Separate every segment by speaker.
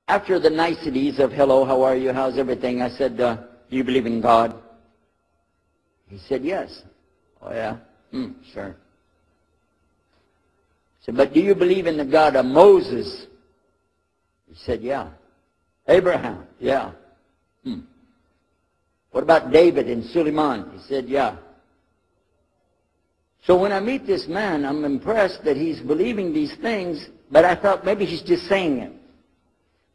Speaker 1: After the niceties of hello, how are you, how's everything, I said, do you believe in God? He said, yes. Oh, yeah? Sure. I said, but do you believe in the God of Moses? He said, yeah. Abraham? Yeah. What about David and Suleiman? He said, yeah. So when I meet this man, I'm impressed that he's believing these things, but I thought maybe he's just saying it.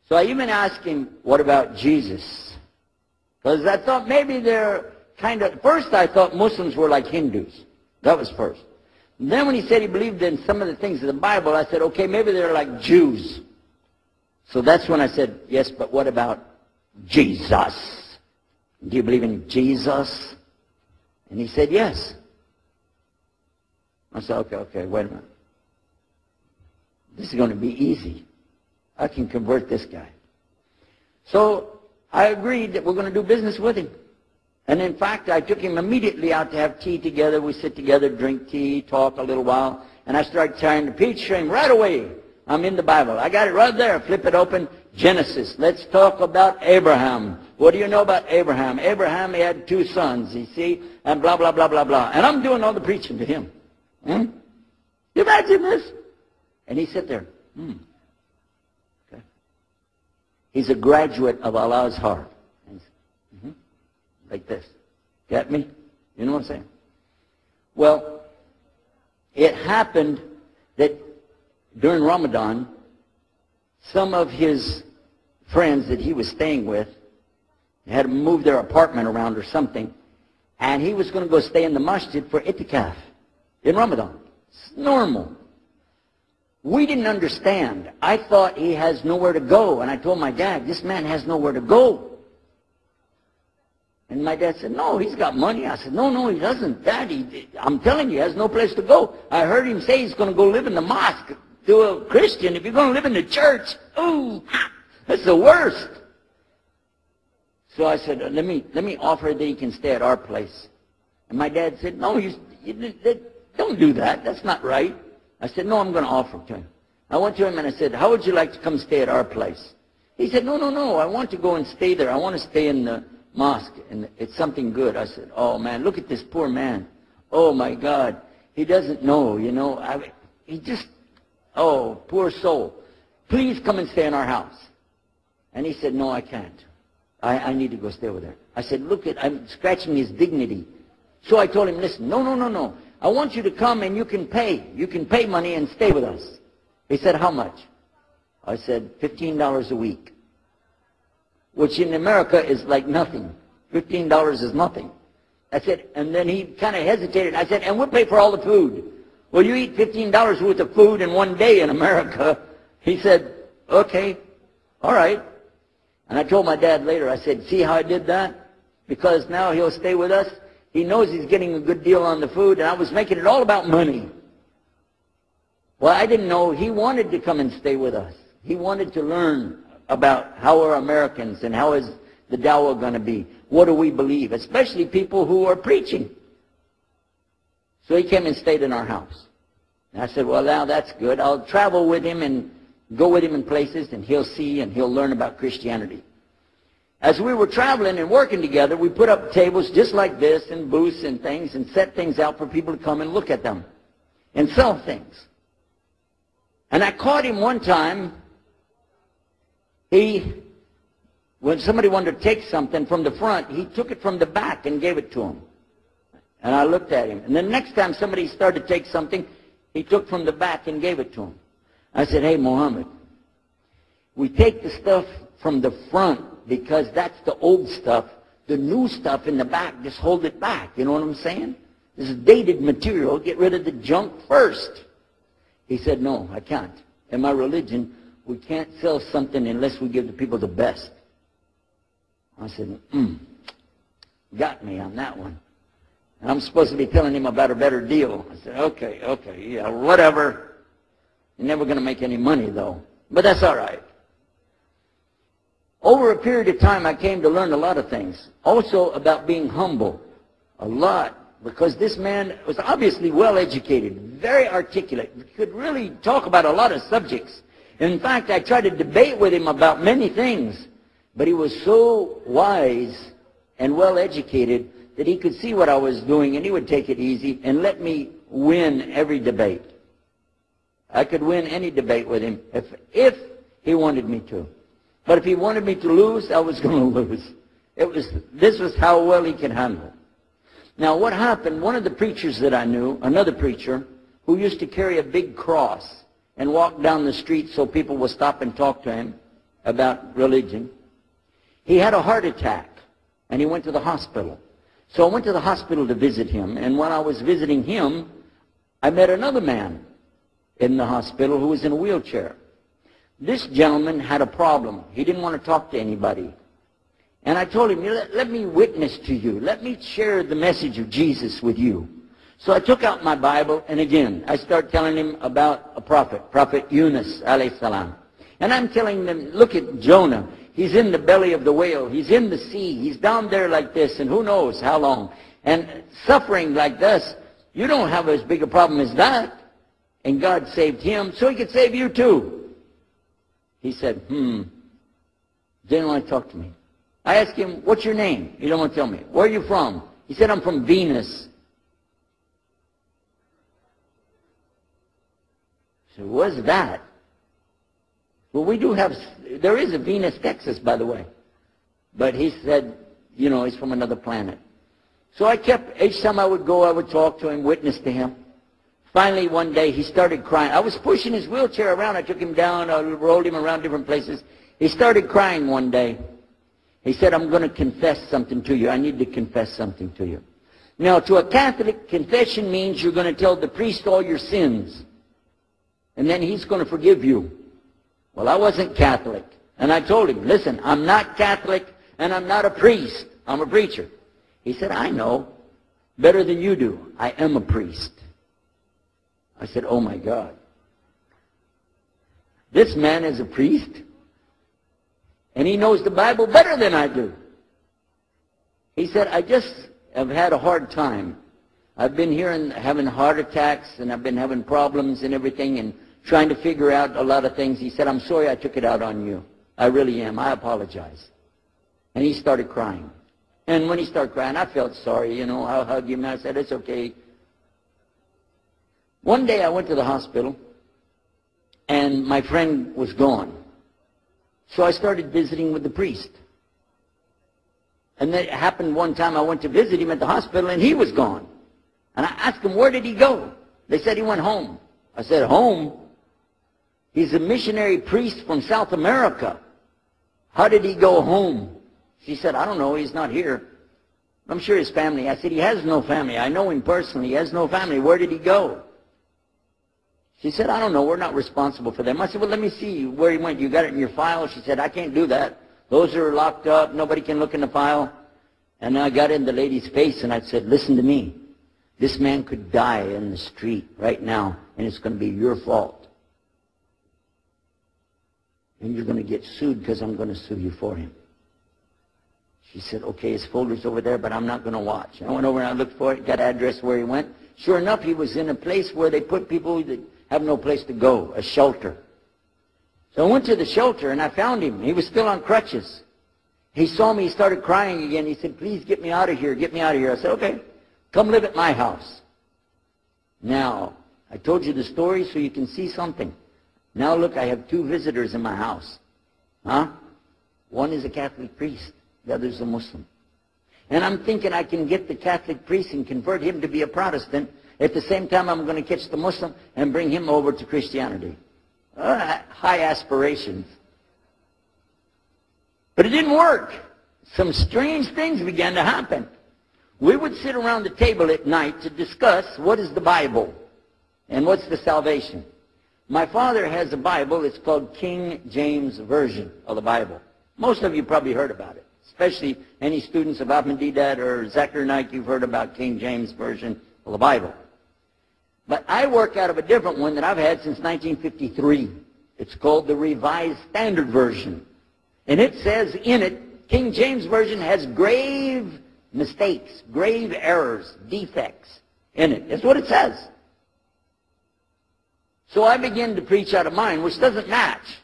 Speaker 1: So I even asked him, what about Jesus? Because I thought maybe they're kind of, first I thought Muslims were like Hindus. That was first. And then when he said he believed in some of the things of the Bible, I said, okay, maybe they're like Jews. So that's when I said, yes, but what about Jesus? Do you believe in Jesus? And he said, yes. I said, okay, wait a minute. This is going to be easy. I can convert this guy. So I agreed that we're going to do business with him. And in fact, I took him immediately out to have tea together. We sit together, drink tea, talk a little while. And I started trying to preach to him right away. I'm in the Bible. I got it right there. Flip it open. Genesis. Let's talk about Abraham. What do you know about Abraham? Abraham, he had 2 sons, you see, and blah, blah, blah, blah, blah. And I'm doing all the preaching to him. You imagine this? And he sat there. Okay. He's a graduate of Allah's heart. Like this. Get me? You know what I'm saying? Well, it happened that during Ramadan, some of his friends that he was staying with had to move their apartment around or something, and he was going to go stay in the masjid for itikaf in Ramadan. It's normal. We didn't understand. I thought he has nowhere to go, and I told my dad, this man has nowhere to go. And my dad said, no, he's got money. I said, no, he doesn't. Dad, I'm telling you, he has no place to go. I heard him say he's going to go live in the mosque to a Christian. If you're going to live in the church, ooh, that's the worst. So I said, let me offer that he can stay at our place. And my dad said, no, don't do that. That's not right. I said, no, I'm going to offer to him. I went to him and I said, how would you like to come stay at our place? He said, no, I want to go and stay there. I want to stay in the mosque, and it's something good. I said, oh man, look at this poor man. Oh my God, he doesn't know, he just, oh, poor soul. Please come and stay in our house. And he said, no, I can't. I need to go stay over there. I said, I'm scratching his dignity. So I told him, listen, no. I want you to come and you can pay. You can pay money and stay with us. He said, how much? I said, $15 a week. Which in America is like nothing. $15 is nothing. I said, and then he kind of hesitated. I said, and we'll pay for all the food. Well, you eat $15 worth of food in one day in America. He said, okay, all right. And I told my dad later, I said, see how I did that? Because now he'll stay with us. He knows he's getting a good deal on the food, and I was making it all about money. Well, I didn't know he wanted to come and stay with us. He wanted to learn about how are Americans and how is the dawah going to be. What do we believe? Especially people who are preaching. So he came and stayed in our house. And I said, well, now that's good. I'll travel with him and go with him in places, and he'll see and he'll learn about Christianity. As we were traveling and working together, we put up tables just like this and booths and things and set things out for people to come and look at them and sell things. And I caught him one time. When somebody wanted to take something from the front, he took it from the back and gave it to him. And I looked at him. And then next time somebody started to take something, he took from the back and gave it to him. I said, hey, Muhammad, we take the stuff from the front because that's the old stuff. The new stuff in the back, just hold it back. You know what I'm saying? This is dated material. Get rid of the junk first. He said, no, I can't. In my religion, we can't sell something unless we give the people the best. I said, got me on that one. And I'm supposed to be telling him about a better deal. I said, okay, yeah, whatever. You're never going to make any money, though. But that's all right. Over a period of time, I came to learn a lot of things. Also about being humble. A lot. Because this man was obviously well educated, very articulate, could really talk about a lot of subjects. In fact, I tried to debate with him about many things, but he was so wise and well-educated that he could see what I was doing, and he would take it easy and let me win every debate. I could win any debate with him if he wanted me to. But if he wanted me to lose, I was going to lose. This was how well he could handle. Now, what happened, one of the preachers that I knew, another preacher, who used to carry a big cross and walk down the street so people would stop and talk to him about religion, he had a heart attack, and he went to the hospital. So I went to the hospital to visit him, and when I was visiting him, I met another man in the hospital who was in a wheelchair. This gentleman had a problem. He didn't want to talk to anybody. And I told him, let me witness to you. Let me share the message of Jesus with you. So I took out my Bible, and again, I start telling him about a prophet, Prophet Yunus, alayhi salam. And I'm telling them, look at Jonah. He's in the belly of the whale. He's in the sea. He's down there like this, and who knows how long. And suffering like this, you don't have as big a problem as that. And God saved him, so he could save you too. He said, didn't want to talk to me. I asked him, what's your name? He don't want to tell me. Where are you from? He said, I'm from Venus. So what's that? Well, we do have, there is a Venus, Texas, by the way. But he said, he's from another planet. So I kept, each time I would go, I would talk to him, witness to him. Finally, one day, he started crying. I was pushing his wheelchair around. I took him down. I rolled him around different places. He started crying one day. He said, I'm going to confess something to you. I need to confess something to you. Now, to a Catholic, confession means you're going to tell the priest all your sins. And then he's going to forgive you. Well, I wasn't Catholic. And I told him, listen, I'm not Catholic and I'm not a priest. I'm a preacher. He said, I know better than you do. I am a priest. I said, oh my God. This man is a priest? And he knows the Bible better than I do. He said, I just have had a hard time. I've been here and having heart attacks, and I've been having problems and everything, and trying to figure out a lot of things. He said, I'm sorry I took it out on you. I really am. I apologize. And he started crying. And when he started crying, I felt sorry, I hugged him, and I said, it's okay. One day I went to the hospital, and my friend was gone. So I started visiting with the priest. And then it happened one time I went to visit him at the hospital, and he was gone. And I asked him, where did he go? They said he went home. I said, home? He's a missionary priest from South America. How did he go home? She said, I don't know, he's not here. I'm sure his family. I said, he has no family. I know him personally. He has no family. Where did he go? She said, I don't know. We're not responsible for them. I said, well, let me see where he went. You got it in your file? She said, I can't do that. Those are locked up. Nobody can look in the file. And I got in the lady's face and I said, listen to me. This man could die in the street right now, and it's going to be your fault. And you're going to get sued because I'm going to sue you for him. She said, okay, his folder's over there, but I'm not going to watch. I went over and I looked for it, got address where he went. Sure enough, he was in a place where they put people that have no place to go, a shelter. So I went to the shelter and I found him. He was still on crutches. He saw me, he started crying again. He said, please get me out of here, get me out of here. I said, okay, come live at my house. Now, I told you the story so you can see something. Now look, I have 2 visitors in my house. One is a Catholic priest, the other is a Muslim. And I'm thinking I can get the Catholic priest and convert him to be a Protestant. At the same time, I'm going to catch the Muslim and bring him over to Christianity. High aspirations. But it didn't work. Some strange things began to happen. We would sit around the table at night to discuss what is the Bible and what's the salvation. My father has a Bible. It's called King James Version of the Bible. Most of you probably heard about it, especially any students of Ahmadiyya or Zakir, you've heard about King James Version of the Bible. But I work out of a different one that I've had since 1953. It's called the Revised Standard Version. And it says in it, King James Version has grave mistakes, grave errors, defects in it. That's what it says. So I began to preach out of mine, which doesn't match.